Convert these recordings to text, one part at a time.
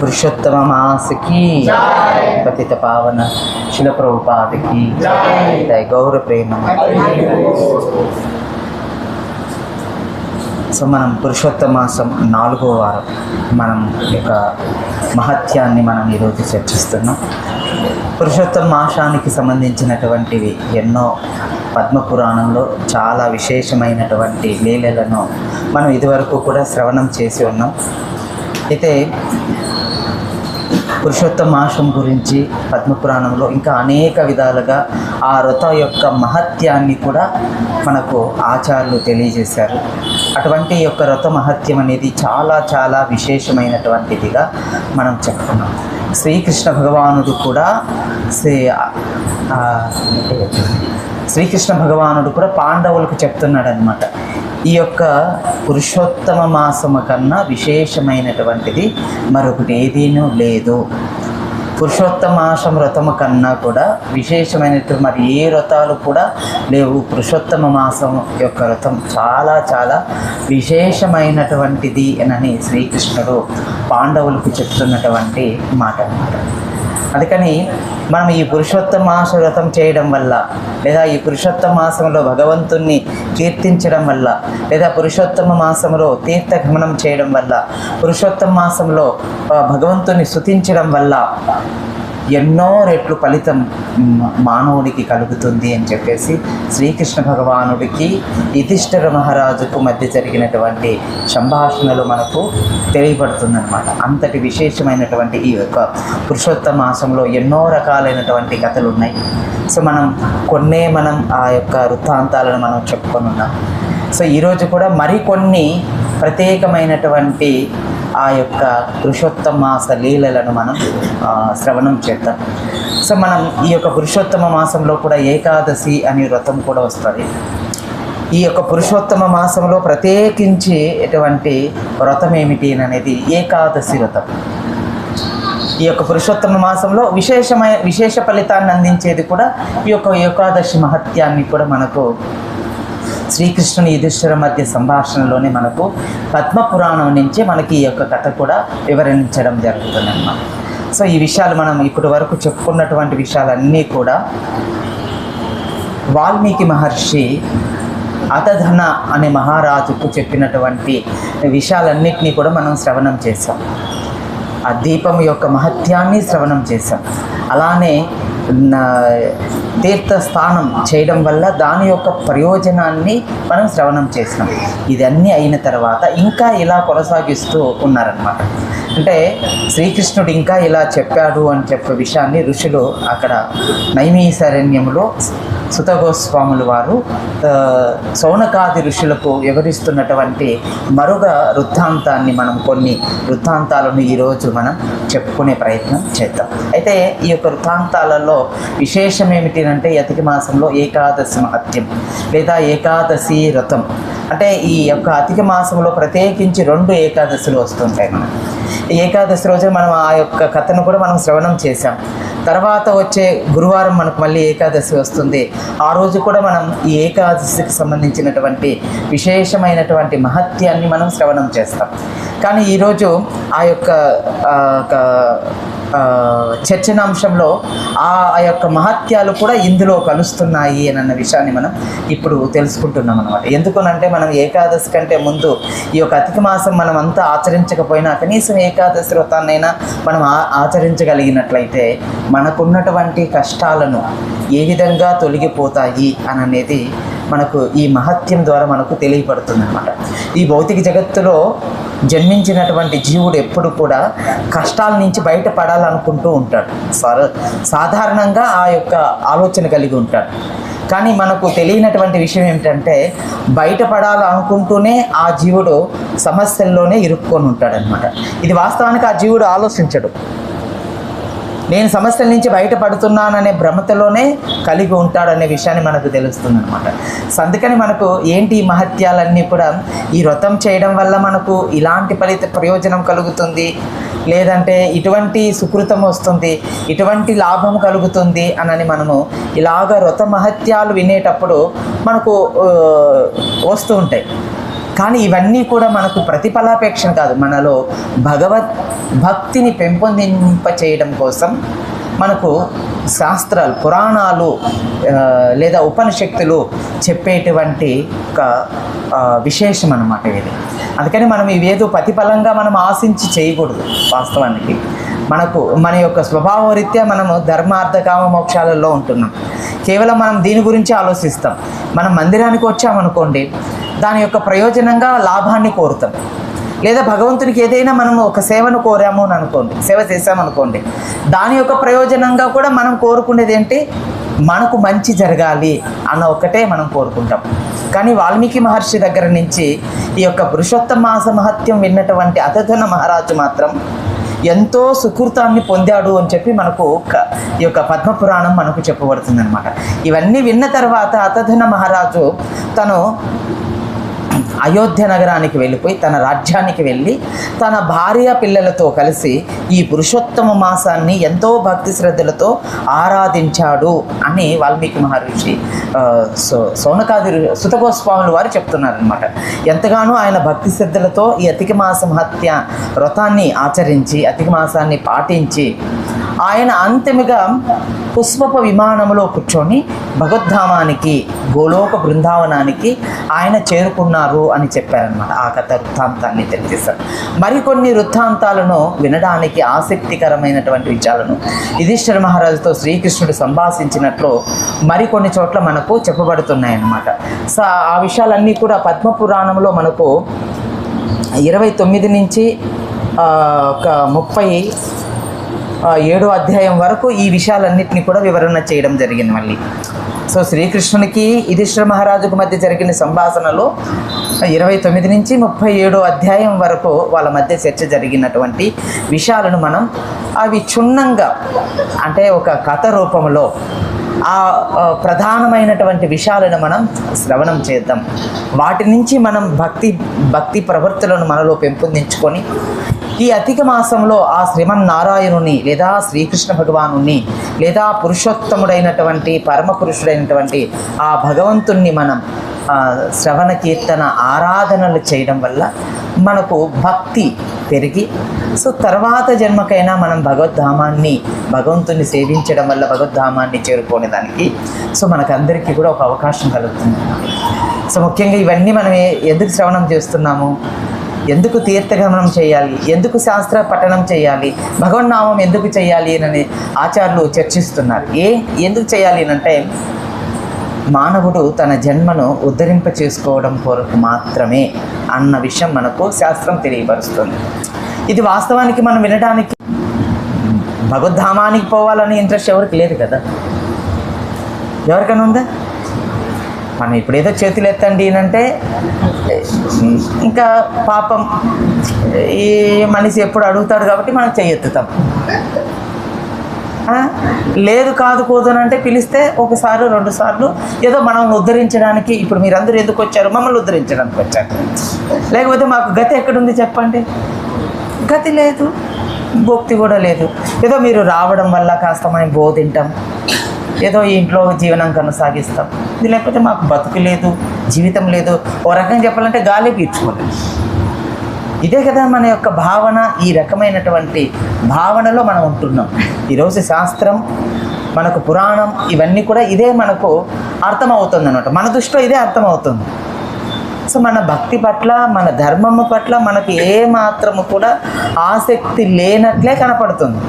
పురుషోత్తమ మాసకి పతిత పావన శిల ప్రభుపాదకి గౌర ప్రేమ. సో మనం పురుషోత్తమ మాసం 4వ వారం మనం యొక్క మహత్యాన్ని మనం ఈరోజు చర్చిస్తున్నాం. పురుషోత్తమ మాసానికి సంబంధించినటువంటివి ఎన్నో పద్మపురాణంలో చాలా విశేషమైనటువంటి లీలలను మనం ఇదివరకు కూడా శ్రవణం చేసి ఉన్నాం. అయితే పురుషోత్తమ మాసం గురించి పద్మపురాణంలో ఇంకా అనేక విధాలుగా ఆ వ్రత యొక్క మహత్యాన్ని కూడా మనకు ఆచార్యులు తెలియజేశారు. అటువంటి యొక్క వ్రత మహత్యం అనేది చాలా చాలా విశేషమైనటువంటిదిగా మనం చెప్పుకున్నాం. శ్రీకృష్ణ భగవానుడు కూడా పాండవులకు చెప్తున్నాడు అన్నమాట, ఈ యొక్క పురుషోత్తమ మాసము కన్నా విశేషమైనటువంటిది మరొకటి ఏదీనూ లేదు. పురుషోత్తమ మాసం వ్రతము కన్నా కూడా విశేషమైనటువంటి మరి ఏ వ్రతాలు కూడా లేవు. పురుషోత్తమ మాసం యొక్క వ్రతం చాలా చాలా విశేషమైనటువంటిది అని శ్రీకృష్ణుడు పాండవులకు చెప్తున్నటువంటి మాట అన్నమాట. అందుకని మనం ఈ పురుషోత్తమ మాస వ్రతం చేయడం వల్ల, లేదా ఈ పురుషోత్తమ మాసంలో భగవంతుణ్ణి కీర్తించడం వల్ల, లేదా పురుషోత్తమ మాసంలో తీర్థగమనం చేయడం వల్ల, పురుషోత్తమ మాసంలో భగవంతుని స్తుతించడం వల్ల ఎన్నో రెట్లు ఫలితం మానవుడికి కలుగుతుంది అని చెప్పేసి శ్రీకృష్ణ భగవానుడికి యుధిష్ఠిర మహారాజుకు మధ్య జరిగినటువంటి సంభాషణలు మనకు తెలియబడుతుందన్నమాట. అంతటి విశేషమైనటువంటి ఈ యొక్క పురుషోత్తమ మాసంలో ఎన్నో రకాలైనటువంటి కథలు ఉన్నాయి. సో మనం ఆ యొక్క వృత్తాంతాలను మనం చెప్పుకొని ఉన్నాం. సో ఈరోజు కూడా మరికొన్ని ప్రత్యేకమైనటువంటి ఆ యొక్క పురుషోత్తమ మాస లీలలను మనం శ్రవణం చేద్దాం. సో మనం ఈ యొక్క పురుషోత్తమ మాసంలో కూడా ఏకాదశి అనే వ్రతం కూడా వస్తుంది. ఈ యొక్క పురుషోత్తమ మాసంలో ప్రత్యేకించి ఎటువంటి వ్రతం ఏమిటి అనేది ఏకాదశి వ్రతం. ఈ యొక్క పురుషోత్తమ మాసంలో విశేష ఫలితాన్ని అందించేది కూడా ఈ యొక్క ఏకాదశి మహత్యాన్ని కూడా మనకు శ్రీకృష్ణుని యుధిష్ఠిర మధ్య సంభాషణలోనే మనకు పద్మపురాణం నుంచి మనకి ఈ యొక్క కథ కూడా వివరించడం జరుగుతుందన్నమాట. సో ఈ విషయాలు మనం ఇప్పటి వరకు చెప్పుకున్నటువంటి విషయాలన్నీ కూడా వాల్మీకి మహర్షి అతధన అనే మహారాజుకు చెప్పినటువంటి విషయాలన్నింటినీ కూడా మనం శ్రవణం చేసాం. ఆ దీపం యొక్క మహత్యాన్ని శ్రవణం చేసాం. అలానే తీర్థస్థానం చేయడం వల్ల దాని యొక్క ప్రయోజనాన్ని మనం శ్రవణం చేసినాం. ఇదన్నీ అయిన తర్వాత ఇంకా ఇలా కొనసాగిస్తూ ఉన్నారన్నమాట. అంటే శ్రీకృష్ణుడు ఇంకా ఇలా చెప్పాడు అని చెప్పే విషయాన్ని ఋషులు అక్కడ నైమిషారణ్యంలో సుతగోస్వాములు వారు సౌనకాది ఋషులకు వివరిస్తున్నటువంటి మరొక వృత్తాంతాన్ని మనం కొన్ని వృత్తాంతాలను ఈరోజు మనం చెప్పుకునే ప్రయత్నం చేద్దాం. అయితే ఈ యొక్క వృత్తాంతాలలో విశేషం ఏమిటి అంటే అధిక మాసంలో ఏకాదశి మహత్యం లేదా ఏకాదశి వ్రతం. అంటే ఈ యొక్క అధిక మాసంలో ప్రత్యేకించి 2 ఏకాదశులు వస్తుంటాయి. మనం ఈ ఏకాదశి రోజు మనం ఆ యొక్క కథను కూడా మనం శ్రవణం చేసాం. తర్వాత వచ్చే గురువారం మనకు మళ్ళీ ఏకాదశి వస్తుంది. ఆ రోజు కూడా మనం ఈ ఏకాదశికి సంబంధించినటువంటి విశేషమైనటువంటి మహత్యాన్ని మనం శ్రవణం చేస్తాం. కానీ ఈరోజు ఆ యొక్క చర్చనాంశంలో ఆ యొక్క మహత్యాలు కూడా ఇందులో కలుస్తున్నాయి అన్న విషయాన్ని మనం ఇప్పుడు తెలుసుకుంటున్నాం అన్నమాట. ఎందుకనంటే మనం ఏకాదశి కంటే ముందు ఈ యొక్క అధిక మాసం మనం అంతా ఆచరించకపోయినా కనీసం ఏకాదశి వ్రతాన్నైనా మనం ఆచరించగలిగినట్లయితే మనకున్నటువంటి కష్టాలను ఏ విధంగా తొలగిపోతాయి అనేది మనకు ఈ మహత్యం ద్వారా మనకు తెలియపడుతుంది అన్నమాట. ఈ భౌతిక జగత్తులో జన్మించినటువంటి జీవుడు ఎప్పుడు కూడా కష్టాల నుంచి బయటపడాలనుకుంటూ ఉంటాడు. సాధారణంగా ఆ యొక్క ఆలోచన కలిగి ఉంటాడు. కానీ మనకు తెలియనటువంటి విషయం ఏమిటంటే బయటపడాలనుకుంటూనే ఆ జీవుడు సమస్యల్లోనే ఇరుక్కొని ఉంటాడనమాట. ఇది వాస్తవానికి ఆ జీవుడు ఆలోచించడు. నేను సమస్యల నుంచి బయటపడుతున్నాననే భ్రమతలోనే కలిగి ఉంటాడనే విషయాన్ని మనకు తెలుస్తుంది అనమాట. అందుకని మనకు ఏంటి ఈ మహత్యాలన్నీ కూడా ఈ వ్రతం చేయడం వల్ల మనకు ఇలాంటి ప్రయోజనం కలుగుతుంది, లేదంటే ఇటువంటి సుకృతం వస్తుంది, ఇటువంటి లాభం కలుగుతుంది అని మనము ఇలాగ వ్రత మహత్యాలు వినేటప్పుడు మనకు వస్తూ ఉంటాయి. కానీ ఇవన్నీ కూడా మనకు ప్రతిఫలాపేక్ష కాదు, మనలో భగవద్ భక్తిని పెంపొందింప చేయడం కోసం మనకు శాస్త్రాలు, పురాణాలు లేదా ఉపనిషత్తులు చెప్పేటువంటి ఒక విశేషం అన్నమాట ఇది. అందుకని మనం ఇవేదో ప్రతిఫలంగా మనం ఆశించి చేయకూడదు. వాస్తవానికి మనకు మన యొక్క స్వభావరీత్యా మనము ధర్మార్థ కామ మోక్షాలలో ఉంటున్నాం. కేవలం మనం దీని గురించి ఆలోచిస్తాం. మనం మందిరానికి వచ్చామనుకోండి, దాని యొక్క ప్రయోజనంగా లాభాన్ని కోరుతాం. లేదా భగవంతునికి ఏదైనా మనం ఒక సేవను కోరాము అని అనుకోండి, సేవ చేసామనుకోండి, దాని యొక్క ప్రయోజనంగా కూడా మనం కోరుకునేది ఏంటి, మనకు మంచి జరగాలి అన్న ఒక్కటే మనం కోరుకుంటాం. కానీ వాల్మీకి మహర్షి దగ్గర నుంచి ఈ యొక్క పురుషోత్తమ మాస మహత్యం విన్నటువంటి అతధన మహారాజు మాత్రం ఎంతో సుకృతాన్ని పొందాడు అని చెప్పి మనకు ఈ యొక్క పద్మపురాణం మనకు చెప్పబడుతుంది అనమాట. ఇవన్నీ విన్న తర్వాత అతధన మహారాజు తను అయోధ్య నగరానికి వెళ్ళిపోయి తన రాజ్యానికి వెళ్ళి తన భార్య పిల్లలతో కలిసి ఈ పురుషోత్తమ మాసాన్ని ఎంతో భక్తి శ్రద్ధలతో ఆరాధించాడు అని వాల్మీకి మహర్షి సౌనకాది సుత గోస్వాములు వారు చెప్తున్నారనమాట. ఎంతగానో ఆయన భక్తి శ్రద్ధలతో ఈ అధిక మాస మహత్య వ్రతాన్ని ఆచరించి అధిక మాసాన్ని పాటించి ఆయన అంతిమగా పుష్పప విమానంలో కూర్చొని భగవద్ధామానికి, గోలోక బృందావనానికి ఆయన చేరుకున్నారు అని చెప్పారనమాట. ఆ కథ వృత్తాంతాన్ని తెలియజేశారు. మరికొన్ని వృత్తాంతాలను వినడానికి ఆసక్తికరమైనటువంటి విషయాలను యుధిష్ఠిర మహారాజుతో శ్రీకృష్ణుడు సంభాషించినట్లు మరికొన్ని చోట్ల మనకు చెప్పబడుతున్నాయన్నమాట. సో ఆ విషయాలన్నీ కూడా పద్మపురాణంలో మనకు 29 నుంచి ఒక 37వ అధ్యాయం వరకు ఈ విషయాలన్నింటినీ కూడా వివరణ చేయడం జరిగింది మళ్ళీ. సో శ్రీకృష్ణునికి యుధిష్ఠిర మహారాజుకు మధ్య జరిగిన సంభాషణలో 29 నుంచి 37వ అధ్యాయం వరకు వాళ్ళ మధ్య చర్చ జరిగినటువంటి విషయాలను మనం అవి క్షుణ్ణంగా అంటే ఒక కథ రూపంలో ఆ ప్రధానమైనటువంటి విషయాలను మనం శ్రవణం చేద్దాం. వాటి నుంచి మనం భక్తి ప్రవృత్తులను మనలో పెంపొందించుకొని ఈ అధిక మాసంలో ఆ శ్రీమన్నారాయణుని లేదా శ్రీకృష్ణ భగవానుని లేదా పురుషోత్తముడైనటువంటి పరమపురుషుడైనటువంటి ఆ భగవంతుణ్ణి మనం శ్రవణ కీర్తన ఆరాధనలు చేయడం వల్ల మనకు భక్తి పెరిగి సో తర్వాత జన్మకైనా మనం భగవద్ధామాన్ని భగవంతుని సేవించడం వల్ల భగవద్ధామాన్ని చేరుకునే దానికి సో మనకందరికీ కూడా ఒక అవకాశం కలుగుతుంది. సో ముఖ్యంగా ఇవన్నీ మనం ఎందుకు శ్రవణం చేస్తున్నాము, ఎందుకు తీర్థగమనం చేయాలి, ఎందుకు శాస్త్ర పఠనం చేయాలి, భగవన్నామం ఎందుకు చేయాలి అని ఆచార్యులు చర్చిస్తున్నారు. ఎందుకు చేయాలి అంటే మానవుడు తన జన్మను ఉద్ధరింప చేసుకోవడం కొరకు మాత్రమే అన్న విషయం మనకు శాస్త్రం తెలియపరుస్తుంది. ఇది వాస్తవానికి మనం వినడానికి భగవద్ధామానికి పోవాలని ఇంట్రెస్ట్ ఎవరికి లేదు కదా, ఎవరికైనా ఉందా? మనం ఇప్పుడు ఏదో చేతులు ఎత్తండి అంటే ఇంకా పాపం ఈ మనిషి ఎప్పుడు అడుగుతాడు కాబట్టి మనం చెయ్యెత్తుతాం. లేదు కాదు కూదనంటే పిలిస్తే ఒకసారి 2 సార్లు ఏదో మనం ఉద్ధరించడానికి, ఇప్పుడు మీరందరూ ఎందుకు వచ్చారు, మమ్మల్ని ఉద్ధరించడానికి వచ్చారు. లేకపోతే మాకు గతి ఎక్కడుంది చెప్పండి, గతి లేదు, భక్తి కూడా లేదు. ఏదో మీరు రావడం వల్ల కాస్త మనం బోధింటాం, ఏదో ఇంట్లో జీవనం కొనసాగిస్తాం. ఇది లేకపోతే మాకు బతుకు లేదు, జీవితం లేదు. ఓ రకంగా చెప్పాలంటే గాలి పీల్చుకోలేదు. ఇదే కదా మన యొక్క భావన. ఈ రకమైనటువంటి భావనలో మనం ఉంటున్నాం. ఈరోజు శాస్త్రం మనకు పురాణం ఇవన్నీ కూడా ఇదే మనకు అర్థమవుతుంది అన్నమాట. మన దృష్టిలో ఇదే అర్థమవుతుంది. సో మన భక్తి పట్ల మన ధర్మము పట్ల మనకు ఏ మాత్రము కూడా ఆసక్తి లేనట్లే కనపడుతుంది.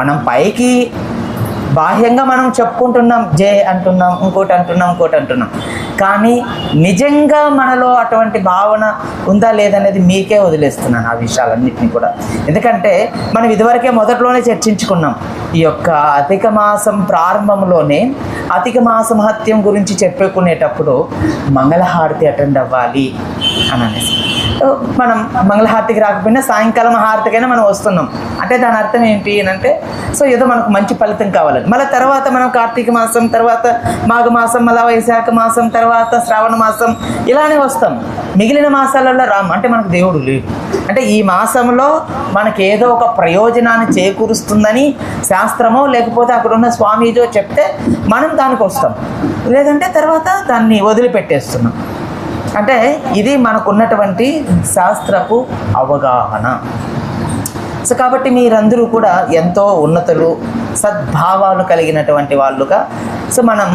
మనం పైకి బాహ్యంగా మనం చెప్పుకుంటున్నాం, జై అంటున్నాం, ఇంకోటి అంటున్నాం, కానీ నిజంగా మనలో అటువంటి భావన ఉందా లేదనేది మీకే వదిలేస్తున్నాను ఆ విషయాలన్నింటినీ కూడా. ఎందుకంటే మనం ఇదివరకే మొదట్లోనే చర్చించుకున్నాం. ఈ యొక్క అధిక మాసం ప్రారంభంలోనే అధిక మాస మహత్యం గురించి చెప్పుకునేటప్పుడు మంగళహారతి అటెండ్ అవ్వాలి అని అనేసి, మనం మంగళహారతికి రాకపోయినా సాయంకాలం హారతికైనా మనం వస్తున్నాం అంటే దాని అర్థం ఏంటి అని అంటే సో ఏదో మనకు మంచి ఫలితం కావాలని. మళ్ళీ తర్వాత మనం కార్తీక మాసం, తర్వాత మాఘమాసం, మళ్ళీ వైశాఖ మాసం, తర్వాత శ్రావణ మాసం ఇలానే వస్తాం. మిగిలిన మాసాలలో అంటే మనకు దేవుడు లేడు. అంటే ఈ మాసంలో మనకి ఏదో ఒక ప్రయోజనాన్ని చేకూరుస్తుందని శాస్త్రమో లేకపోతే అక్కడ ఉన్న స్వామీజో చెప్తే మనం దానికి వస్తాం, లేదంటే తర్వాత దాన్ని వదిలిపెట్టేస్తున్నాం. అంటే ఇది మనకున్నటువంటి శాస్త్రపు అవగాహన. సో కాబట్టి మీరందరూ కూడా ఎంతో ఉన్నతులు, సద్భావాలు కలిగినటువంటి వాళ్ళుగా సో మనం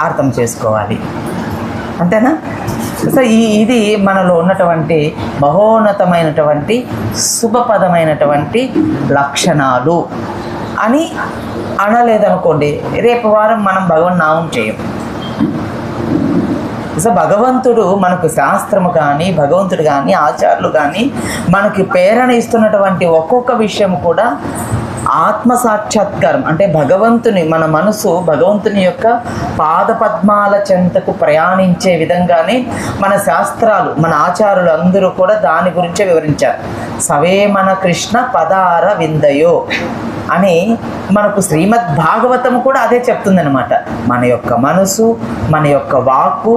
అర్థం చేసుకోవాలి. అంతేనా? సో ఇది మనలో ఉన్నటువంటి మహోన్నతమైనటువంటి శుభపదమైనటువంటి లక్షణాలు అని అనలేదనుకోండి, రేపు వారం మనం భగవన్ నామం చేయం. సో భగవంతుడు మనకు శాస్త్రము కానీ, భగవంతుడు కానీ, ఆచార్యులు కానీ మనకి ప్రేరణ ఇస్తున్నటువంటి ఒక్కొక్క విషయం కూడా ఆత్మ సాక్షాత్కారం. అంటే భగవంతుని, మన మనసు భగవంతుని యొక్క పాదపద్మాల చెంతకు ప్రయాణించే విధంగానే మన శాస్త్రాలు, మన ఆచార్యులు అందరూ కూడా దాని గురించే వివరించారు. సవే మన కృష్ణ పదార విందయో అని మనకు శ్రీమద్ భాగవతం కూడా అదే చెప్తుందనమాట. మన యొక్క మనసు, మన యొక్క వాక్కు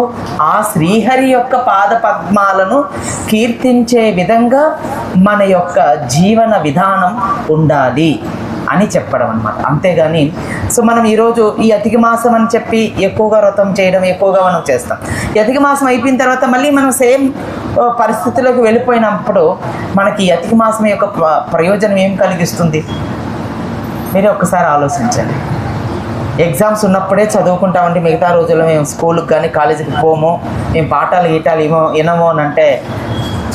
ఆ శ్రీహరి యొక్క పాద పద్మాలను కీర్తించే విధంగా మన యొక్క జీవన విధానం ఉండాలి అని చెప్పడం అనమాట. అంతేగాని సో మనం ఈరోజు ఈ అధిక మాసం అని చెప్పి ఎక్కువగా వ్రతం చేయడం, ఎక్కువగా మనం చేస్తాం. ఈ అధిక మాసం అయిపోయిన తర్వాత మళ్ళీ మనం సేమ్ పరిస్థితిలోకి వెళ్ళిపోయినప్పుడు మనకి ఈ అధిక మాసం యొక్క ప్రయోజనం ఏం కలిగిస్తుంది? మీరే ఒక్కసారి ఆలోచించండి. ఎగ్జామ్స్ ఉన్నప్పుడే చదువుకుంటామండి, మిగతా రోజుల్లో మేము స్కూల్కి కానీ కాలేజీకి పోము, మేము పాఠాలు గీటాలు వినము అని అంటే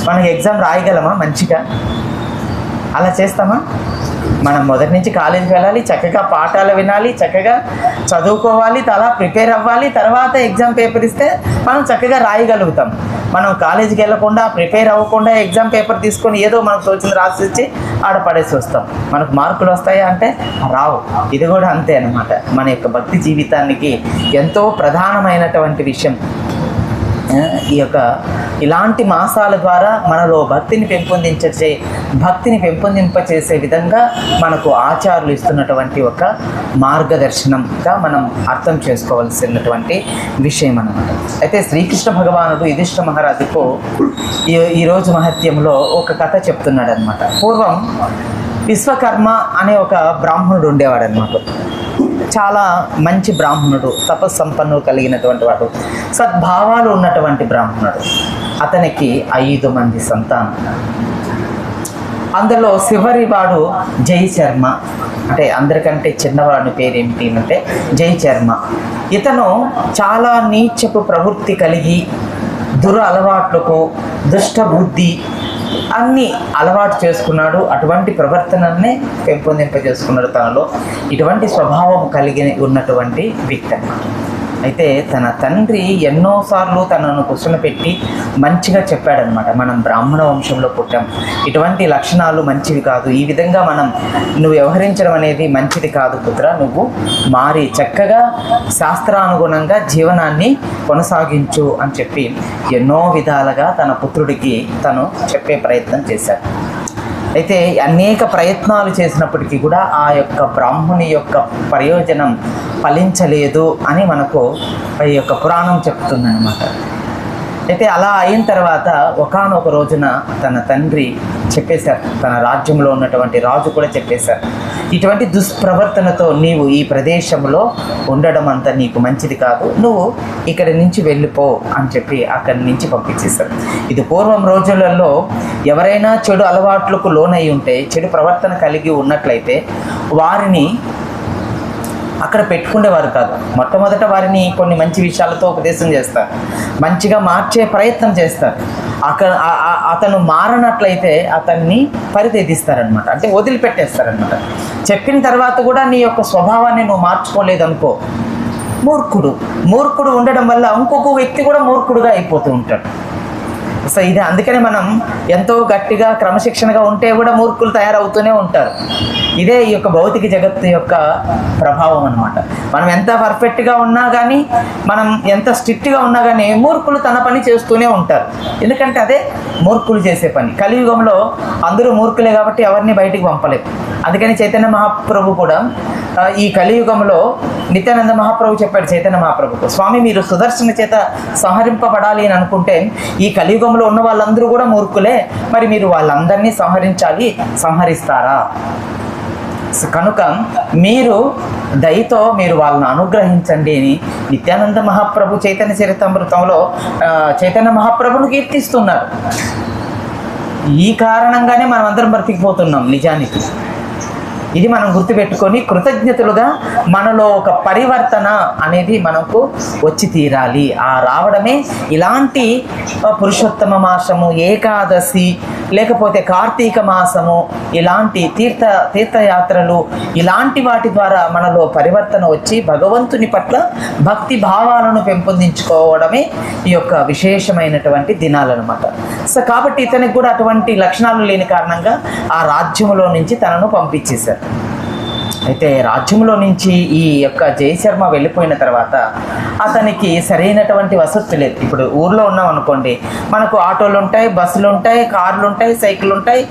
మనకి ఎగ్జామ్ రాయగలమా? మంచిగా అలా చేస్తామా? మనం మొదటి నుంచి కాలేజీకి వెళ్ళాలి, చక్కగా పాఠాలు వినాలి, చక్కగా చదువుకోవాలి, అలా ప్రిపేర్ అవ్వాలి, తర్వాత ఎగ్జామ్ పేపర్ ఇస్తే మనం చక్కగా రాయగలుగుతాం. మనం కాలేజీకి వెళ్ళకుండా, ప్రిపేర్ అవ్వకుండా ఎగ్జామ్ పేపర్ తీసుకొని ఏదో మనకు తోచింది రాసి ఇచ్చి ఆడ పడేసి వస్తాం. మనకు మార్కులు వస్తాయా అంటే రావు. ఇది కూడా అంతే అన్నమాట. మన యొక్క భక్తి జీవితానికి ఎంతో ప్రధానమైనటువంటి విషయం ఈ యొక్క ఇలాంటి మాసాల ద్వారా మనలో భక్తిని పెంపొందింపచేసే విధంగా మనకు ఆచార్యులు ఇస్తున్నటువంటి ఒక మార్గదర్శనంగా మనం అర్థం చేసుకోవాల్సినటువంటి విషయం అన్నమాట. అయితే శ్రీకృష్ణ భగవానుడు యుధిష్ఠిర మహారాజుకు ఈరోజు మహత్యంలో ఒక కథ చెప్తున్నాడు అనమాట. పూర్వం విశ్వకర్మ అనే ఒక బ్రాహ్మణుడు ఉండేవాడు అనమాట. చాలా మంచి బ్రాహ్మణుడు, తపస్సంపన్నుడు కలిగినటువంటి వాడు, సద్భావాలు ఉన్నటువంటి బ్రాహ్మణుడు. అతనికి 5 మంది సంతానం. అందులో చివరి వాడు జయచర్మ, అంటే అందరికంటే చిన్నవాడి పేరు ఏమిటి అంటే జయచర్మ. ఇతను చాలా నీచపు ప్రవృత్తి కలిగి, అలవాట్లకు, దుష్ట బుద్ధి అన్నీ అలవాటు చేసుకున్నాడు. అటువంటి ప్రవర్తననే పెంపొందింపజేసుకున్నాడు తనలో. ఇటువంటి స్వభావం కలిగి ఉన్నటువంటి వ్యక్తి అన్నమాట. అయితే తన తండ్రి ఎన్నోసార్లు తనను కూర్చొని మంచిగా చెప్పాడనమాట. మనం బ్రాహ్మణ వంశంలో పుట్టాం, ఇటువంటి లక్షణాలు మంచివి కాదు, ఈ విధంగా నువ్వు వ్యవహరించడం అనేది మంచిది కాదు పుత్ర, నువ్వు మారి చక్కగా శాస్త్రానుగుణంగా జీవనాన్ని కొనసాగించు అని చెప్పి ఎన్నో విధాలుగా తన పుత్రుడికి తను చెప్పే ప్రయత్నం చేశాడు. అయితే అనేక ప్రయత్నాలు చేసినప్పటికీ కూడా ఆ యొక్క బ్రాహ్మణి యొక్క ప్రయోజనం ఫలించలేదు అని మనకు ఈ యొక్క పురాణం చెప్తుందన్నమాట. అయితే అలా అయిన తర్వాత ఒకానొక రోజున తన తండ్రి చెప్పేశారు, తన రాజ్యంలో ఉన్నటువంటి రాజు కూడా చెప్పేశారు, ఇటువంటి దుష్ప్రవర్తనతో నీవు ఈ ప్రదేశంలో ఉండడం అంతా నీకు మంచిది కాదు, నువ్వు ఇక్కడి నుంచి వెళ్ళిపో అని చెప్పి అక్కడి నుంచి పంపించేశారు. ఇది పూర్వం రోజులలో ఎవరైనా చెడు అలవాట్లకు లోనై ఉంటే, చెడు ప్రవర్తన కలిగి ఉన్నట్లయితే వారిని అక్కడ పెట్టుకునేవారు కాదు. మొట్టమొదట వారిని కొన్ని మంచి విషయాలతో ఉపదేశం చేస్తారు, మంచిగా మార్చే ప్రయత్నం చేస్తారు. అతను మారనట్లయితే అతన్ని పరితెదిస్తారనమాట, అంటే వదిలిపెట్టేస్తారనమాట. చెప్పిన తర్వాత కూడా నీ యొక్క స్వభావాన్ని నువ్వు మార్చుకోలేదనుకో, మూర్ఖుడు ఉండడం వల్ల ఇంకొక వ్యక్తి కూడా మూర్ఖుడుగా అయిపోతూ ఉంటాడు. సో ఇది అందుకనే మనం ఎంతో గట్టిగా క్రమశిక్షణగా ఉంటే కూడా మూర్ఖులు తయారవుతూనే ఉంటారు. ఇదే ఈ యొక్క భౌతిక జగత్తు యొక్క ప్రభావం అన్నమాట. మనం ఎంత పర్ఫెక్ట్గా ఉన్నా కానీ, మనం ఎంత స్ట్రిక్ట్గా ఉన్నా కానీ మూర్ఖులు తన పని చేస్తూనే ఉంటారు. ఎందుకంటే అదే మూర్ఖులు చేసే పని. కలియుగంలో అందరూ మూర్ఖులే కాబట్టి ఎవరిని బయటికి పంపలేదు. అందుకని చైతన్య మహాప్రభు కూడా ఈ కలియుగంలో నిత్యానంద మహాప్రభు చెప్పాడు చైతన్య మహాప్రభుకు, స్వామి మీరు సుదర్శన చేత సంహరింపబడాలి అని అనుకుంటే ఈ కలియుగంలో ఉన్న వాళ్ళందరూ కూడా మూర్ఖులే, మరి మీరు వాళ్ళందరినీ సంహరించాలి, సంహరిస్తారా కనుక మీరు దయతో మీరు వాళ్ళను అనుగ్రహించండి అని నిత్యానంద మహాప్రభు చైతన్య చరితామృతంలో చైతన్య మహాప్రభును కీర్తిస్తున్నారు. ఈ కారణంగానే మనం అందరం బ్రతికిపోతున్నాం. నిజానికి ఇది మనం గుర్తుపెట్టుకొని కృతజ్ఞతలుగా మనలో ఒక పరివర్తన అనేది మనకు వచ్చి తీరాలి. ఆ రావడమే ఇలాంటి పురుషోత్తమ మాసము, ఏకాదశి, లేకపోతే కార్తీక మాసము, ఇలాంటి తీర్థయాత్రలు, ఇలాంటి వాటి ద్వారా మనలో పరివర్తన వచ్చి భగవంతుని పట్ల భక్తి భావాలను పెంపొందించుకోవడమే ఈ యొక్క విశేషమైనటువంటి దినాలన్నమాట. సో కాబట్టి ఇతనికి కూడా అటువంటి లక్షణాలు లేని కారణంగా ఆ రాజ్యములో నుంచి తనను పంపించేశారు. అయితే రాజ్యంలో నుంచి ఈ యొక్క జయశర్మ వెళ్ళిపోయిన తర్వాత అతనికి సరైనటువంటి వసతి లేదు. ఇప్పుడు ఊర్లో ఉన్నాం అనుకోండి, మనకు ఆటోలు ఉంటాయి, బస్సులు ఉంటాయి, కార్లు ఉంటాయి, సైకిల్ ఉంటాయి,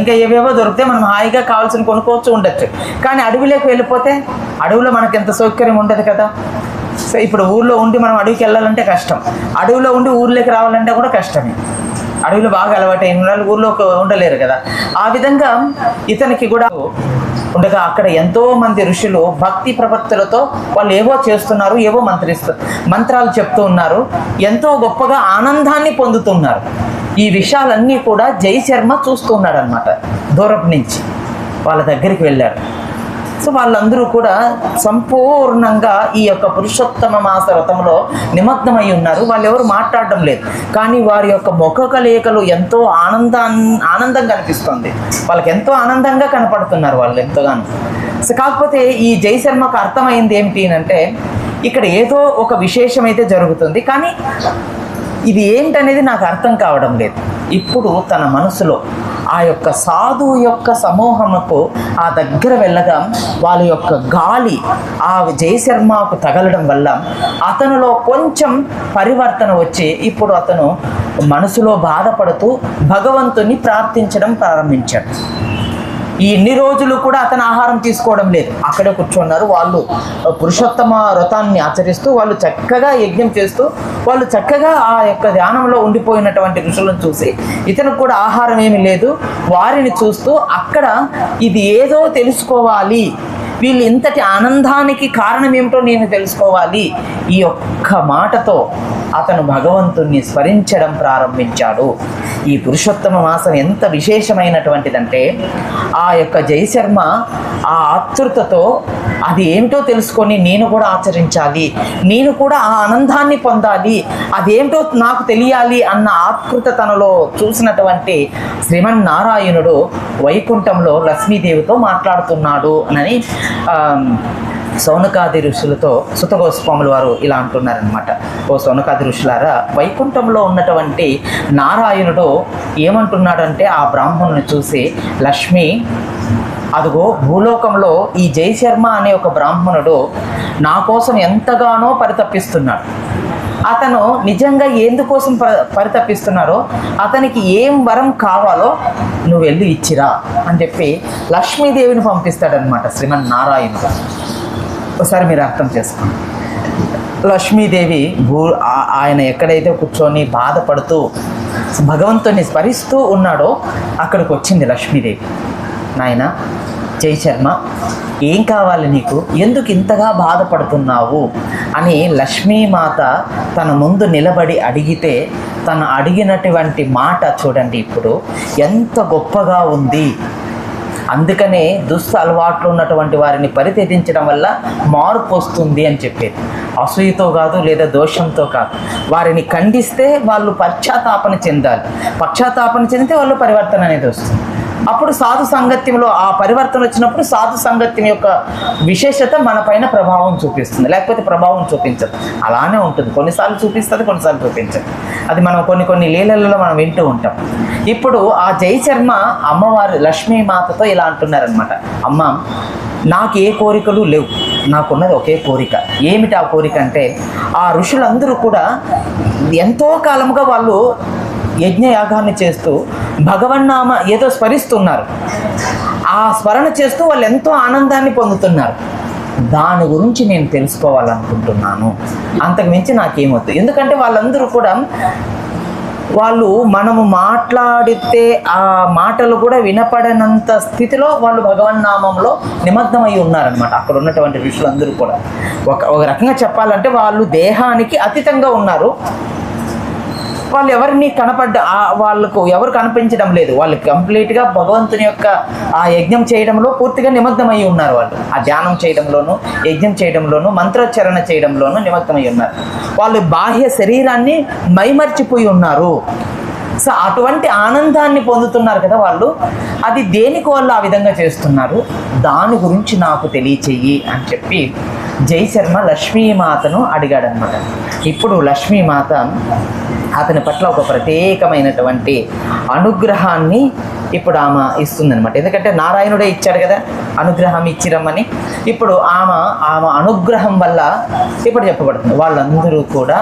ఇంకా ఏవేవో దొరికితే మనం హాయిగా కావాల్సిన కొనుక్కోవచ్చు, ఉండొచ్చు. కానీ అడవిలోకి వెళ్ళిపోతే అడవిలో మనకు ఎంత సౌకర్యం ఉండదు కదా. సో ఇప్పుడు ఊర్లో ఉండి మనం అడవికి వెళ్ళాలంటే కష్టం, అడవిలో ఉండి ఊర్లోకి రావాలంటే కూడా కష్టమే. అడవిలో బాగా అలవాటైన వాళ్ళు ఊర్లో ఉండలేరు కదా. ఆ విధంగా ఇతనికి కూడా ఉండగా అక్కడ ఎంతో మంది ఋషులు భక్తి ప్రపత్తులతో వాళ్ళు ఏవో చేస్తున్నారు, ఏవో మంత్రాలు చెప్తూ ఉన్నారు, ఎంతో గొప్పగా ఆనందాన్ని పొందుతున్నారు. ఈ విషయాలన్నీ కూడా జయశర్మ చూస్తున్నాడు అన్నమాట. దూరపు నుంచి వాళ్ళ దగ్గరికి వెళ్ళాడు. సో వాళ్ళందరూ కూడా సంపూర్ణంగా ఈ యొక్క పురుషోత్తమ మాస వ్రతంలో నిమగ్నమై ఉన్నారు. వాళ్ళు ఎవరు మాట్లాడడం లేదు, కానీ వారి యొక్క ముఖ కలయికలు ఎంతో ఆనందం కనిపిస్తుంది. వాళ్ళకి ఎంతో ఆనందంగా కనపడుతున్నారు వాళ్ళు ఎంతగానో. సో కాకపోతే ఈ జయశర్మకు అర్థమైంది ఏమిటి అంటే ఇక్కడ ఏదో ఒక విశేషం అయితే జరుగుతుంది, కానీ ఇది ఏంటనేది నాకు అర్థం కావడం లేదు. ఇప్పుడు తన మనసులో ఆ యొక్క సాధువు యొక్క సమూహముకు ఆ దగ్గర వెళ్ళగా వాళ్ళ యొక్క గాలి ఆ జయశర్మకు తగలడం వల్ల అతనిలో కొంచెం పరివర్తన వచ్చి ఇప్పుడు అతను మనసులో బాధపడుతూ భగవంతుని ప్రార్థించడం ప్రారంభించాడు. ఈ ఇన్ని రోజులు కూడా అతను ఆహారం తీసుకోవడం లేదు, అక్కడే కూర్చున్నారు. వాళ్ళు పురుషోత్తమ వ్రతాన్ని ఆచరిస్తూ వాళ్ళు చక్కగా యజ్ఞం చేస్తూ వాళ్ళు చక్కగా ఆ యొక్క ధ్యానంలో ఉండిపోయినటువంటి ఋషులను చూసి ఇతను కూడా ఆహారం ఏమీ లేదు. వారిని చూస్తూ అక్కడ ఇది ఏదో తెలుసుకోవాలి, వీళ్ళు ఇంతటి ఆనందానికి కారణం ఏమిటో నేను తెలుసుకోవాలి, ఈ ఒక్క మాటతో అతను భగవంతుణ్ణి స్మరించడం ప్రారంభించాడు. ఈ పురుషోత్తమ మాసం ఎంత విశేషమైనటువంటిదంటే ఆ యొక్క జయశర్మ ఆ ఆతృతతో అది ఏమిటో తెలుసుకొని నేను కూడా ఆచరించాలి, నేను కూడా ఆ ఆనందాన్ని పొందాలి, అదేమిటో నాకు తెలియాలి అన్న ఆతృత తనలో చూసినటువంటి శ్రీమన్నారాయణుడు వైకుంఠంలో లక్ష్మీదేవితో మాట్లాడుతున్నాడు అని సౌనకాది ఋషులతో సుతగోస్వాముల వారు ఇలా అంటున్నారనమాట. ఓ సౌనకాది ఋషులారా, వైకుంఠంలో ఉన్నటువంటి నారాయణుడు ఏమంటున్నాడంటే ఆ బ్రాహ్మణుని చూసి, లక్ష్మి అదిగో భూలోకంలో ఈ జయశర్మ అనే ఒక బ్రాహ్మణుడు నా కోసం ఎంతగానో పరితపిస్తున్నాడు. అతను నిజంగా ఎందుకోసం పరితపిస్తున్నారో, అతనికి ఏం వరం కావాలో నువ్వు వెళ్ళి ఇచ్చిరా అని చెప్పి లక్ష్మీదేవిని పంపిస్తాడనమాట శ్రీమన్నారాయణుడు. ఒకసారి మీరు అర్థం చేసుకోండి. లక్ష్మీదేవి ఆయన ఎక్కడైతే కూర్చొని బాధపడుతూ భగవంతుని స్మరిస్తూ ఉన్నాడో అక్కడికి వచ్చింది లక్ష్మీదేవి. నాయన జయశర్మ, ఏం కావాలి నీకు, ఎందుకు ఇంతగా బాధపడుతున్నావు అని లక్ష్మీమాత తన ముందు నిలబడి అడిగితే తను అడిగినటువంటి మాట చూడండి ఇప్పుడు ఎంత గొప్పగా ఉంది. అందుకనే అలవాట్లు ఉన్నటువంటి వారిని పరిత్యజించడం వల్ల మార్పు వస్తుంది అని చెప్పేది. అసూయతో కాదు, లేదా దోషంతో కాదు. వారిని ఖండిస్తే వాళ్ళు పశ్చాత్తాపన చెందాలి, పశ్చాత్తాపన చెందితే వాళ్ళు పరివర్తన అనేది వస్తుంది. అప్పుడు సాధు సాంగత్యంలో ఆ పరివర్తన వచ్చినప్పుడు సాధు సాంగత్యం యొక్క విశేషత మన పైన ప్రభావం చూపిస్తుంది, లేకపోతే ప్రభావం చూపించదు. అలానే ఉంటుంది, కొన్నిసార్లు చూపిస్తుంది, కొన్నిసార్లు చూపించదు. అది మనం కొన్ని లీలలలో మనం వింటూ ఉంటాం. ఇప్పుడు ఆ జయశర్మ అమ్మవారు లక్ష్మీమాతతో ఇలా అంటున్నారనమాట, అమ్మ నాకు ఏ కోరికలు లేవు, నాకున్నది ఒకే కోరిక. ఏమిటి ఆ కోరిక అంటే, ఆ ఋషులందరూ కూడా ఎంతో కాలముగా వాళ్ళు యజ్ఞయాగాన్ని చేస్తూ భగవన్నామ ఏదో స్మరిస్తున్నారు. ఆ స్మరణ చేస్తూ వాళ్ళు ఎంతో ఆనందాన్ని పొందుతున్నారు. దాని గురించి నేను తెలుసుకోవాలనుకుంటున్నాను, అంతకు మించి నాకేమొద్దు. ఎందుకంటే వాళ్ళందరూ కూడా వాళ్ళు మనము మాట్లాడితే ఆ మాటలు కూడా వినపడనంత స్థితిలో వాళ్ళు భగవన్నామంలో నిమగ్నమై ఉన్నారనమాట. అక్కడ ఉన్నటువంటి ఋషులందరూ కూడా ఒక రకంగా చెప్పాలంటే వాళ్ళు దేహానికి అతీతంగా ఉన్నారు. వాళ్ళు ఎవరిని వాళ్ళకు ఎవరు కనిపించడం లేదు. వాళ్ళు కంప్లీట్గా భగవంతుని యొక్క ఆ యజ్ఞం చేయడంలో పూర్తిగా నిమగ్నమై ఉన్నారు. వాళ్ళు ఆ ధ్యానం చేయడంలోనూ, యజ్ఞం చేయడంలోనూ, మంత్రోచ్చరణ చేయడంలోనూ నిమగ్నమై ఉన్నారు. వాళ్ళు బాహ్య శరీరాన్ని మైమర్చిపోయి ఉన్నారు. సో అటువంటి ఆనందాన్ని పొందుతున్నారు కదా వాళ్ళు. అది దేనికి వాళ్ళు ఆ విధంగా చేస్తున్నారు, దాని గురించి నాకు తెలియచెయ్యి అని చెప్పి జయశర్మ లక్ష్మీమాతను అడిగాడనమాట. ఇప్పుడు లక్ష్మీమాత అతని పట్ల ఒక ప్రత్యేకమైనటువంటి అనుగ్రహాన్ని ఇప్పుడు ఆమె ఇస్తుందన్నమాట. ఎందుకంటే నారాయణుడే ఇచ్చాడు కదా అనుగ్రహం ఇచ్చిరమ్మని. ఇప్పుడు ఆమె అనుగ్రహం వల్ల ఇప్పుడు చెప్పబడుతుంది వాళ్ళందరూ కూడా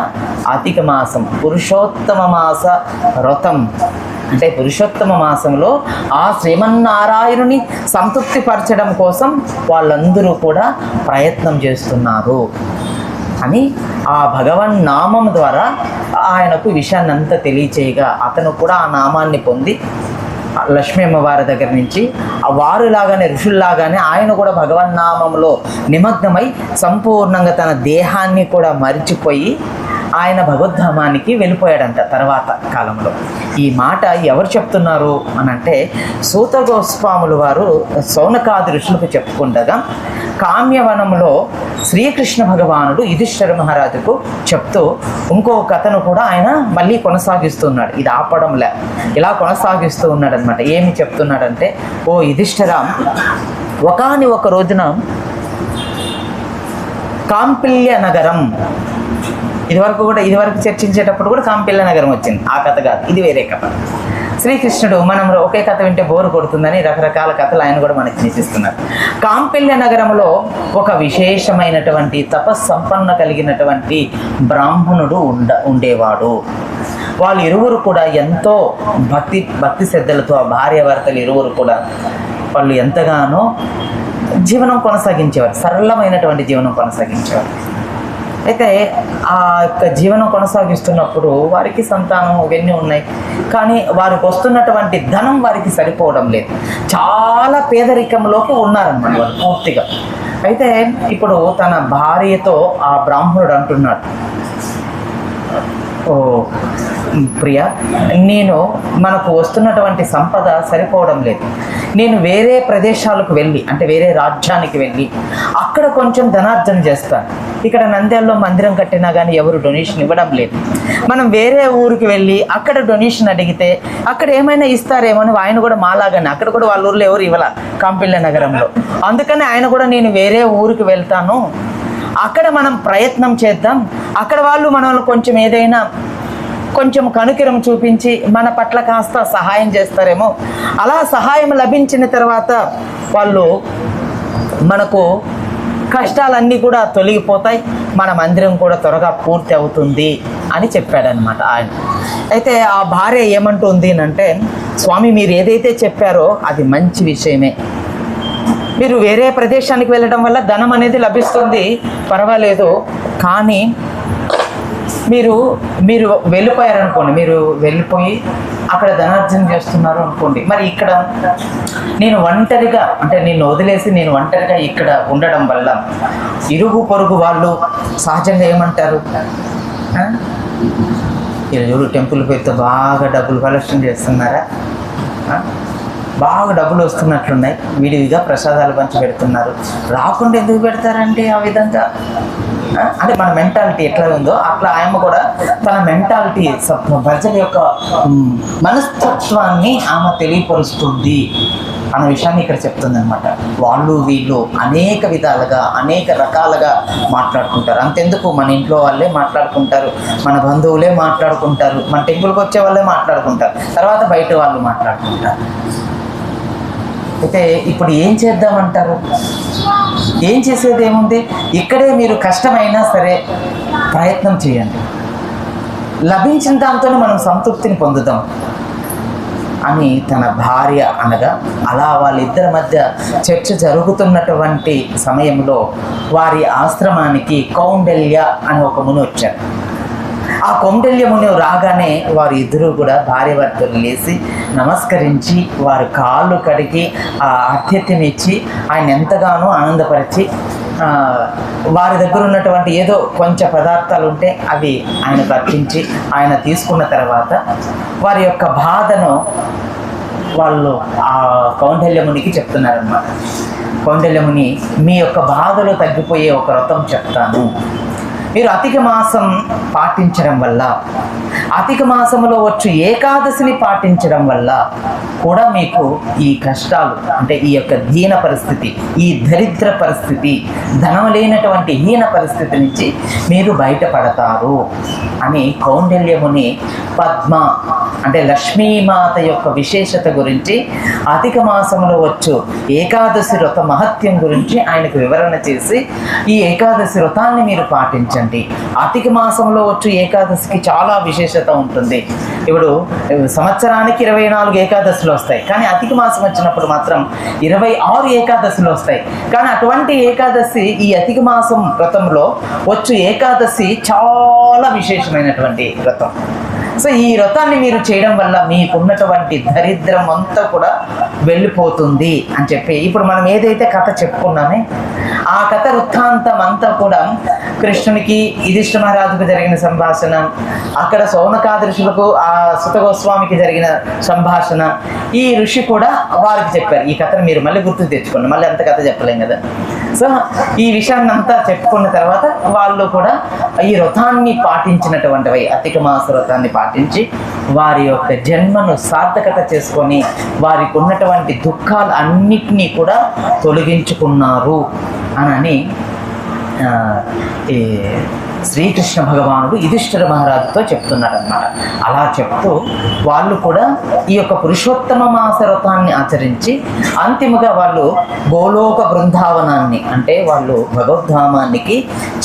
అధిక మాసం పురుషోత్తమ మాస వ్రతం, అంటే పురుషోత్తమ మాసంలో ఆ శ్రీమన్నారాయణుని సంతృప్తిపరచడం కోసం వాళ్ళందరూ కూడా ప్రయత్నం చేస్తున్నారు అని ఆ భగవన్ నామం ద్వారా ఆయనకు విషయాన్ని అంతా తెలియచేయగా అతను కూడా ఆ నామాన్ని పొంది లక్ష్మీ అమ్మవారి దగ్గర నుంచి వారులాగానే ఋషుల్లాగానే ఆయన కూడా భగవన్నామంలో నిమగ్నమై సంపూర్ణంగా తన దేహాన్ని కూడా మరిచిపోయి ఆయన భగవద్ధామానికి వెళ్ళిపోయాడంట తర్వాత కాలంలో. ఈ మాట ఎవరు చెప్తున్నారు అని అంటే సూత గోస్వాములు వారు సౌనకాది ఋషులకు చెప్పుకుండగా కామ్యవనంలో శ్రీకృష్ణ భగవానుడు యుధిష్ఠిర మహారాజుకు చెప్తూ ఇంకో కథను కూడా ఆయన మళ్ళీ కొనసాగిస్తున్నాడు. ఇది ఆపడంలే, ఇలా కొనసాగిస్తూ ఉన్నాడు అనమాట. ఏమి చెప్తున్నాడంటే, ఓ యుధిష్ఠిర, ఒకానొక రోజున కాంపిల్య నగరం, ఇదివరకు చర్చించేటప్పుడు కూడా కాంపిల్య నగరం వచ్చింది. ఆ కథ కాదు, ఇది వేరే కథ. శ్రీకృష్ణుడు మనం ఒకే కథ వింటే బోరు కొడుతుందని రకరకాల కథలు ఆయన కూడా మనకి నిశ్చిస్తున్నారు. కాంపిల్య నగరంలో ఒక విశేషమైనటువంటి తపస్సంపన్న కలిగినటువంటి బ్రాహ్మణుడు ఉండేవాడు. వాళ్ళు ఇరువురు కూడా ఎంతో భక్తి శ్రద్ధలతో ఆ భార్యాభర్తలు ఇరువురు కూడా వాళ్ళు ఎంతగానో జీవనం కొనసాగించేవారు, సరళమైనటువంటి జీవనం కొనసాగించేవారు. అయితే ఆ యొక్క జీవనం కొనసాగిస్తున్నప్పుడు వారికి సంతానం ఇవన్నీ ఉన్నాయి, కానీ వారికి వస్తున్నటువంటి ధనం వారికి సరిపోవడం లేదు. చాలా పేదరికంలోకి ఉన్నారన్నమాట వాళ్ళు పూర్తిగా. అయితే ఇప్పుడు తన భార్యతో ఆ బ్రాహ్మణుడు అంటున్నాడు, ఓ ప్రియ, మనకు వస్తున్నటువంటి సంపద సరిపోవడం లేదు. నేను వేరే ప్రదేశాలకు వెళ్ళి, అంటే వేరే రాజ్యానికి వెళ్ళి అక్కడ కొంచెం ధనార్జన చేస్తాను. ఇక్కడ నంద్యాలలో మందిరం కట్టినా కానీ ఎవరు డొనేషన్ ఇవ్వడం లేదు. మనం వేరే ఊరికి వెళ్ళి అక్కడ డొనేషన్ అడిగితే అక్కడ ఏమైనా ఇస్తారేమో అని ఆయన కూడా మాలాగానే అక్కడ కూడా వాళ్ళ ఊర్లో ఎవరు ఇవ్వాల కాంపిల్య నగరంలో. అందుకని ఆయన కూడా నేను వేరే ఊరికి వెళ్తాను, అక్కడ మనం ప్రయత్నం చేద్దాం, అక్కడ వాళ్ళు మనల్ని కొంచెం ఏదైనా కొంచెం కనుకిరం చూపించి మన పట్ల కాస్త సహాయం చేస్తారేమో. అలా సహాయం లభించిన తర్వాత వాళ్ళు మనకు కష్టాలన్నీ కూడా తొలగిపోతాయి, మన మందిరం కూడా త్వరగా పూర్తి అవుతుంది అని చెప్పాడనమాట ఆయన. అయితే ఆ భార్య ఏమంటుంది అంటే, స్వామి మీరు ఏదైతే చెప్పారో అది మంచి విషయమే. మీరు వేరే ప్రదేశానికి వెళ్ళడం వల్ల ధనం అనేది లభిస్తుంది, పర్వాలేదు. కానీ మీరు వెళ్ళిపోయారనుకోండి, మీరు వెళ్ళిపోయి అక్కడ ధనార్జన చేస్తున్నారు అనుకోండి, మరి ఇక్కడ నేను ఒంటరిగా, అంటే నిన్ను వదిలేసి నేను ఒంటరిగా ఇక్కడ ఉండడం వల్ల ఇరుగు పొరుగు వాళ్ళు సహజంగా ఏమంటారు, ఎవరు టెంపుల్ పేరుతో బాగా డబ్బులు కలెక్షన్ చేస్తున్నారా, బాగా డబ్బులు వస్తున్నట్లున్నాయి, విడివిగా ప్రసాదాలు పంచి పెడుతున్నారు, రాకుండా ఎందుకు పెడతారంటే ఆ విధంగా. అంటే మన మెంటాలిటీ ఎట్లా ఉందో అట్లా ఆయన కూడా తన మెంటాలిటీ ప్రజల యొక్క మనస్తత్వాన్ని ఆమె తెలియపరుస్తుంది అన్న విషయాన్ని ఇక్కడ చెప్తుంది అనమాట. వాళ్ళు వీళ్ళు అనేక విధాలుగా అనేక రకాలుగా మాట్లాడుకుంటారు. అంతెందుకు మన ఇంట్లో వాళ్ళే మాట్లాడుకుంటారు, మన బంధువులే మాట్లాడుకుంటారు, మన టెంపుల్కి వచ్చే వాళ్ళే మాట్లాడుకుంటారు, తర్వాత బయట వాళ్ళు మాట్లాడుకుంటారు. అయితే ఇప్పుడు ఏం చేద్దామంటారు? ఏం చేసేది ఏముంది, ఇక్కడే మీరు కష్టమైనా సరే ప్రయత్నం చేయండి, లభించిన దాంతోనే మనం సంతృప్తిని పొందుదాం అని తన భార్య అనగా, అలా వాళ్ళిద్దరి మధ్య చర్చ జరుగుతున్నటువంటి సమయంలో వారి ఆశ్రమానికి కౌండల్య అని ఒక ముని వచ్చారు. ఆ కౌండిల్యముని రాగానే వారు ఇద్దరు కూడా భార్యాభర్తలు లేచి నమస్కరించి వారి కాళ్ళు కడిగి ఆ ఆతిథ్యం ఇచ్చి ఆయన ఎంతగానో ఆనందపరిచి వారి దగ్గర ఉన్నటువంటి ఏదో కొంచెం పదార్థాలు ఉంటే అవి ఆయనకు అర్పించి ఆయన తీసుకున్న తర్వాత వారి యొక్క బాధను వాళ్ళు ఆ కౌండిల్యమునికి చెప్తున్నారన్నమాట. కౌండిల్యముని, మీ యొక్క బాధలు తగ్గిపోయే ఒక వ్రతం చెప్తాను. మీరు అధిక మాసం పాటించడం వల్ల, అధిక మాసంలో వచ్చు ఏకాదశిని పాటించడం వల్ల కూడా మీకు ఈ కష్టాలు అంటే ఈ యొక్క దీన పరిస్థితి, ఈ దరిద్ర పరిస్థితి, ధనం లేనటువంటి హీన పరిస్థితి నుంచి మీరు బయటపడతారు అని కౌండిల్యముని పద్మ అంటే లక్ష్మీమాత యొక్క విశేషత గురించి, అధిక మాసంలో వచ్చు ఏకాదశి వ్రత మహత్యం గురించి ఆయనకు వివరణ చేసి, ఈ ఏకాదశి వ్రతాన్ని మీరు పాటించండి. అధిక మాసంలో వచ్చు ఏకాదశికి చాలా విశేషత ఉంటుంది. ఇప్పుడు సంవత్సరానికి 24 ఏకాదశులు వస్తాయి, కానీ అధిక మాసం వచ్చినప్పుడు మాత్రం 26 ఏకాదశులు వస్తాయి. కానీ అటువంటి ఏకాదశి ఈ అధిక మాసం వ్రతంలో వచ్చు ఏకాదశి చాలా విశేషమైనటువంటి వ్రతం. సో ఈ వ్రతాన్ని మీరు చేయడం వల్ల మీకున్నటువంటి దరిద్రం అంతా కూడా వెళ్ళిపోతుంది అని చెప్పి, ఇప్పుడు మనం ఏదైతే కథ చెప్పుకున్నామే ఆ కథ వృత్తాంతం అంతా కూడా కృష్ణునికి యుధిష్ఠిర మహారాజుకు జరిగిన సంభాషణ, అక్కడ సౌనకాది ఋషులకు ఆ సుత గోస్వామికి జరిగిన సంభాషణ, ఈ ఋషి కూడా వారికి చెప్పారు. ఈ కథను మీరు మళ్ళీ గుర్తు తెచ్చుకోండి, మళ్ళీ అంత కథ చెప్పలేం కదా. సో ఈ విషయాన్ని అంతా చెప్పుకున్న తర్వాత వాళ్ళు కూడా ఈ వ్రతాన్ని పాటించినటువంటివి, అధిక మాస వ్రతాన్ని పాటించి వారి యొక్క జన్మను సార్థకత చేసుకొని వారికి ఉన్నటువంటి దుఃఖాలు అన్నిటినీ కూడా తొలగించుకున్నారు అని ఈ శ్రీకృష్ణ భగవానుడు యుధిష్ఠిర మహారాజుతో చెప్తున్నారన్నమాట. అలా చెప్తూ వాళ్ళు కూడా ఈ యొక్క పురుషోత్తమ మాస వ్రతాన్ని ఆచరించి అంతిమగా వాళ్ళు గోలోక బృందావనాన్ని అంటే వాళ్ళు భగవద్ధామానికి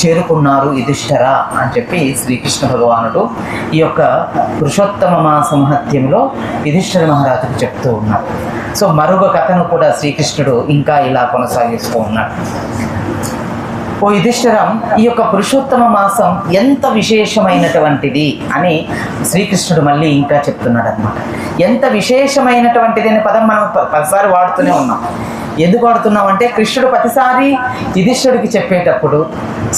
చేరుకున్నారు యుధిష్ఠిర అని చెప్పి శ్రీకృష్ణ భగవానుడు ఈ యొక్క పురుషోత్తమ మాస మహత్యంలో యుధిష్ఠిర మహారాజుకు చెప్తూ ఉన్నారు. సో మరొక కథను కూడా శ్రీకృష్ణుడు ఇంకా ఇలా కొనసాగిస్తూ ఉన్నాడు. ఓ యుధిష్ఠిరం, ఈ యొక్క పురుషోత్తమ మాసం ఎంత విశేషమైనటువంటిది అని శ్రీకృష్ణుడు మళ్ళీ ఇంకా చెప్తున్నాడు అనమాట. ఎంత విశేషమైనటువంటిది అనే పదం మనం పదిసారి వాడుతూనే ఉన్నాం. ఎందుకు వాడుతున్నామంటే కృష్ణుడు ప్రతిసారి యుధిష్ఠిరుడికి చెప్పేటప్పుడు,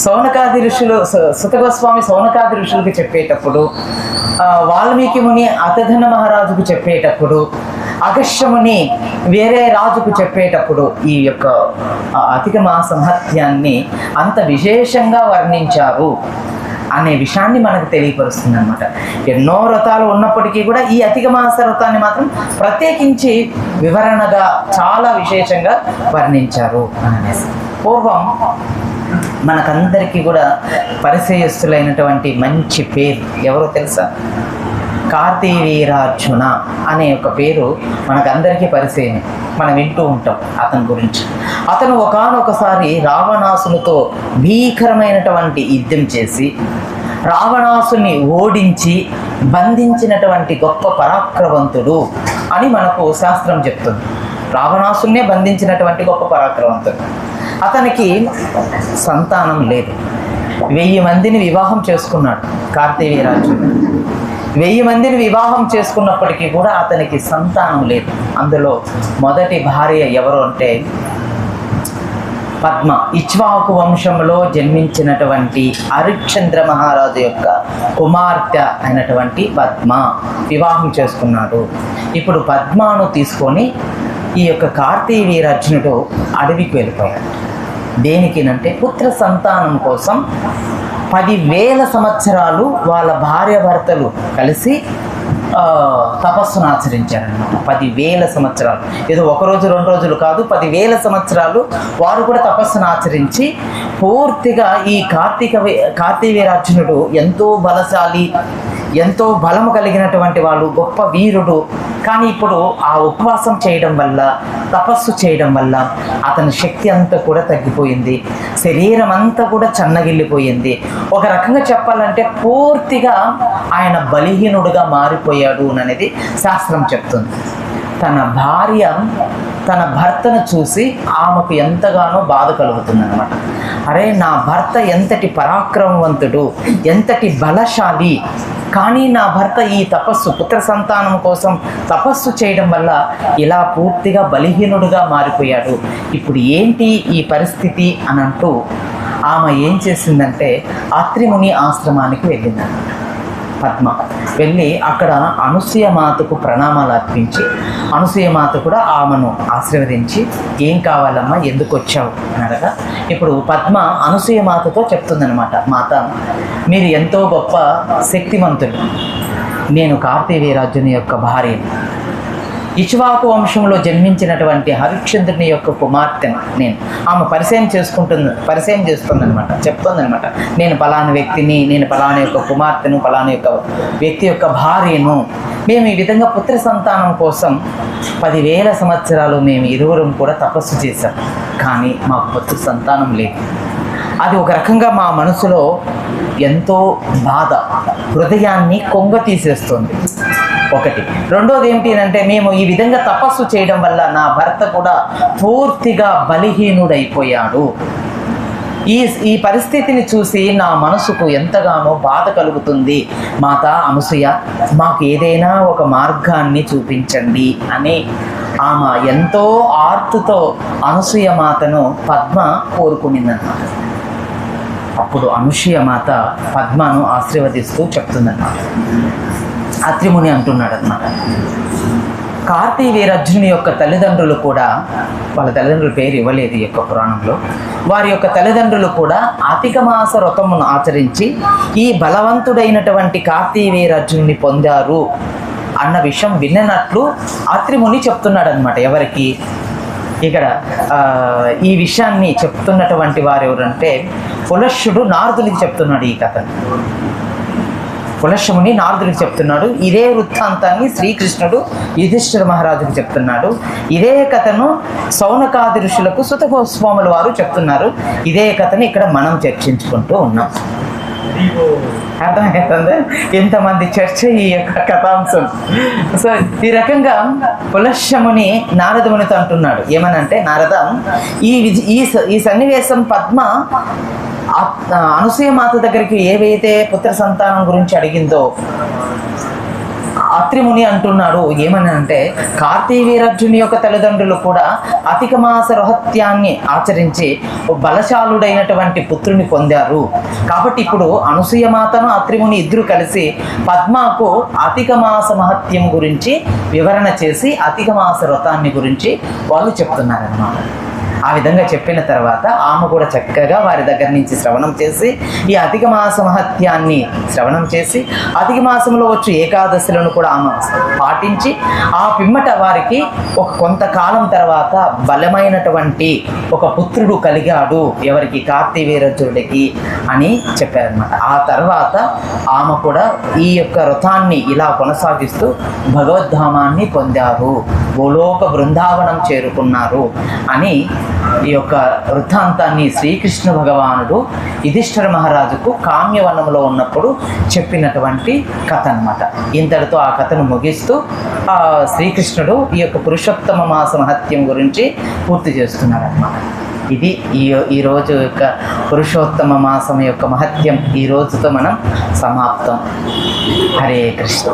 సౌనకాది ఋషులు సుత గోస్వామి సౌనకాది ఋషులకు చెప్పేటప్పుడు, వాల్మీకి ముని అతధన మహారాజుకు చెప్పేటప్పుడు, అగస్త్యముని వేరే రాజుకు చెప్పేటప్పుడు ఈ యొక్క అధిక మాస మహత్యాన్ని అంత విశేషంగా వర్ణించారు అనే విషయాన్ని మనకు తెలియపరుస్తుంది అనమాట. ఎన్నో వ్రతాలు ఉన్నప్పటికీ కూడా ఈ అధిక మాస వ్రతాన్ని మాత్రం ప్రత్యేకించి వివరణగా చాలా విశేషంగా వర్ణించారు అనేసి. పూర్వం మనకందరికీ కూడా పరిచయస్తులైనటువంటి మంచి పేరు ఎవరో తెలుసా? కార్తీవీరార్జున అనే ఒక పేరు మనకందరికీ పరిచయం, మనం వింటూ ఉంటాం అతని గురించి. అతను ఒకానొకసారి రావణాసునితో భీకరమైనటువంటి యుద్ధం చేసి రావణాసుని ఓడించి బంధించినటువంటి గొప్ప పరాక్రమవంతుడు అని మనకు శాస్త్రం చెప్తుంది. రావణాసునే బంధించినటువంటి గొప్ప పరాక్రమవంతుడు. అతనికి సంతానం లేదు. 1000 మందిని వివాహం చేసుకున్నాడు కార్తీవీరార్జునుడు. 1000 మందిని వివాహం చేసుకున్నప్పటికీ కూడా అతనికి సంతానం లేదు. అందులో మొదటి భార్య ఎవరు అంటే పద్మ, ఇక్ష్వాకు వంశంలో జన్మించినటువంటి హరిశ్చంద్ర మహారాజు యొక్క కుమార్తె అయినటువంటి పద్మ వివాహం చేసుకున్నాడు. ఇప్పుడు పద్మను తీసుకొని ఈ యొక్క కార్తీవీరార్జునుడు అడవికి వెళ్ళిపోయాడు. దేనికినంటే పుత్ర సంతానం కోసం 10,000 సంవత్సరాలు వాళ్ళ భార్యాభర్తలు కలిసి తపస్సును ఆచరించారన్నమాట. 10,000 సంవత్సరాలు, ఏదో 1 రోజు 2 రోజులు కాదు, 10,000 సంవత్సరాలు వారు కూడా తపస్సును ఆచరించి పూర్తిగా ఈ కార్తీవీరార్జునుడు ఎంతో బలశాలి, ఎంతో బలము కలిగినటువంటి వాళ్ళు, గొప్ప వీరుడు. కానీ ఇప్పుడు ఆ ఉపవాసం చేయడం వల్ల, తపస్సు చేయడం వల్ల అతని శక్తి అంతా కూడా తగ్గిపోయింది, శరీరం అంతా కూడా చన్నగిల్లిపోయింది. ఒక రకంగా చెప్పాలంటే పూర్తిగా ఆయన బలహీనుడుగా మారిపోయాడు అనేది శాస్త్రం చెప్తుంది. తన భార్య తన భర్తను చూసి ఆమెకు ఎంతగానో బాధ కలుగుతుందన్నమాట. అరే, నా భర్త ఎంతటి పరాక్రమవంతుడు, ఎంతటి బలశాలి, కానీ నా భర్త ఈ తపస్సు, పుత్ర సంతానం కోసం తపస్సు చేయడం వల్ల ఇలా పూర్తిగా బలహీనుడుగా మారిపోయాడు. ఇప్పుడు ఏంటి ఈ పరిస్థితి అని అంటూ ఆమె ఏం చేసిందంటే అత్రిముని ఆశ్రమానికి వెళ్ళిందన్నమాట. పద్మ వెళ్ళి అక్కడ అనసూయమాతకు ప్రణామాలు అర్పించి, అనసూయమాత కూడా ఆమెను ఆశీర్వదించి, ఏం కావాలమ్మా, ఎందుకు వచ్చావు అని అడగా, ఇప్పుడు పద్మ అనసూయమాతతో చెప్తుందనమాట, మాత మీరు ఎంతో గొప్ప శక్తివంతులు, నేను కార్తవీర్యార్జుని యొక్క భార్యను, ఇక్ష్వాకు వంశంలో జన్మించినటువంటి హరిశ్చంద్రుని యొక్క కుమార్తెను నేను. ఆమె పరిచయం చేస్తుందనమాట, చెప్తుందనమాట, నేను పలానా వ్యక్తిని, నేను పలానా యొక్క కుమార్తెను, పలానా యొక్క వ్యక్తి యొక్క భార్యను. మేము ఈ విధంగా పుత్ర సంతానం కోసం 10,000 సంవత్సరాలు మేము ఇరువురం కూడా తపస్సు చేశాం, కానీ మాకు పుత్ర సంతానం లేదు. అది ఒక రకంగా మా మనసులో ఎంతో బాధ, హృదయాన్ని కొంగ తీసేస్తుంది. ఒకటి. రెండోది ఏమిటి అంటే, మేము ఈ విధంగా తపస్సు చేయడం వల్ల నా భర్త కూడా పూర్తిగా బలహీనుడైపోయాడు. ఈ పరిస్థితిని చూసి నా మనసుకు ఎంతగానో బాధ కలుగుతుంది. మాత అనసూయ, మాకు ఏదైనా ఒక మార్గాన్ని చూపించండి అని ఆమె ఎంతో ఆర్తుతో అనసూయ మాతను పద్మ కోరుకునిందన్నమాట. అప్పుడు అనసూయ మాత పద్మను ఆశీర్వదిస్తూ చెప్తుందన్నమాట. అత్రిముని అంటున్నాడు అన్నమాట, కార్తవీర్యార్జునుని యొక్క తల్లిదండ్రులు కూడా, వాళ్ళ తల్లిదండ్రుల పేరు ఇవ్వలేదు ఈ యొక్క పురాణంలో, వారి యొక్క తల్లిదండ్రులు కూడా అధిక మాస వ్రతమును ఆచరించి ఈ బలవంతుడైనటువంటి కార్తవీర్యార్జునుని పొందారు అన్న విషయం విన్నట్లు అత్రిముని చెప్తున్నాడు అనమాట. ఎవరికి ఇక్కడ ఈ విషయాన్ని చెప్తున్నటువంటి వారు ఎవరంటే పులశ్యుడు నారదునికి చెప్తున్నాడు ఈ కథను. పులశ్యముని నారదుడికి చెప్తున్నాడు. ఇదే వృత్తాంతాన్ని శ్రీకృష్ణుడు యుధిష్ఠిర మహారాజుకి చెప్తున్నాడు. ఇదే కథను సౌనకాది ఋషులకు సుత గోస్వాముల వారు చెప్తున్నారు. ఇదే కథను ఇక్కడ మనం చర్చించుకుంటూ ఉన్నాం. అర్థమవుతుంది ఎంతమంది చర్చ ఈ యొక్క కథాంశం. సో ఈ రకంగా పులశ్యముని నారదమునితో అంటున్నాడు, ఏమనంటే, నారద, ఈ సన్నివేశం పద్మ అనసూయ మాత దగ్గరికి ఏవైతే పుత్ర సంతానం గురించి అడిగిందో అత్రిముని అంటున్నాడు ఏమని అంటే, కార్తవీర్యార్జుని యొక్క తల్లిదండ్రులు కూడా అధిక మాస రహత్యాన్ని ఆచరించి బలశాలుడైనటువంటి పుత్రుని పొందారు. కాబట్టి ఇప్పుడు అనసూయ మాతను అత్రిముని ఇద్దరు కలిసి పద్మకు అధిక మాస మహత్యం గురించి వివరణ చేసి అధిక మాస వ్రతాన్ని గురించి వాళ్ళు చెప్తున్నారన్నమాట. ఆ విధంగా చెప్పిన తర్వాత ఆమె కూడా చక్కగా వారి దగ్గర నుంచి శ్రవణం చేసి ఈ అధిక మాస మహత్యాన్ని శ్రవణం చేసి అధిక మాసంలో వచ్చి ఏకాదశులను కూడా ఆమె పాటించి ఆ పిమ్మట వారికి ఒక కొంతకాలం తర్వాత బలమైనటువంటి ఒక పుత్రుడు కలిగాడు, ఎవరికి, కార్తవీర్యార్జునుడికి అని చెప్పారనమాట. ఆ తర్వాత ఆమె కూడా ఈ యొక్క వ్రతాన్ని ఇలా కొనసాగిస్తూ భగవద్ధామాన్ని పొందారు, భూలోక బృందావనం చేరుకున్నారు అని ఈ యొక్క వృత్తాంతాన్ని శ్రీకృష్ణ భగవానుడు యుధిష్ఠిర మహారాజుకు కామ్యవనంలో ఉన్నప్పుడు చెప్పినటువంటి కథ అన్నమాట. ఇంతటితో ఆ కథను ముగిస్తూ శ్రీకృష్ణుడు ఈ యొక్క పురుషోత్తమ మాస మహత్యం గురించి పూర్తి చేస్తున్నాడు అన్నమాట. ఇది ఈరోజు యొక్క పురుషోత్తమ మాసం యొక్క మహత్యం ఈ రోజుతో మనం సమాప్తం. హరే కృష్ణ.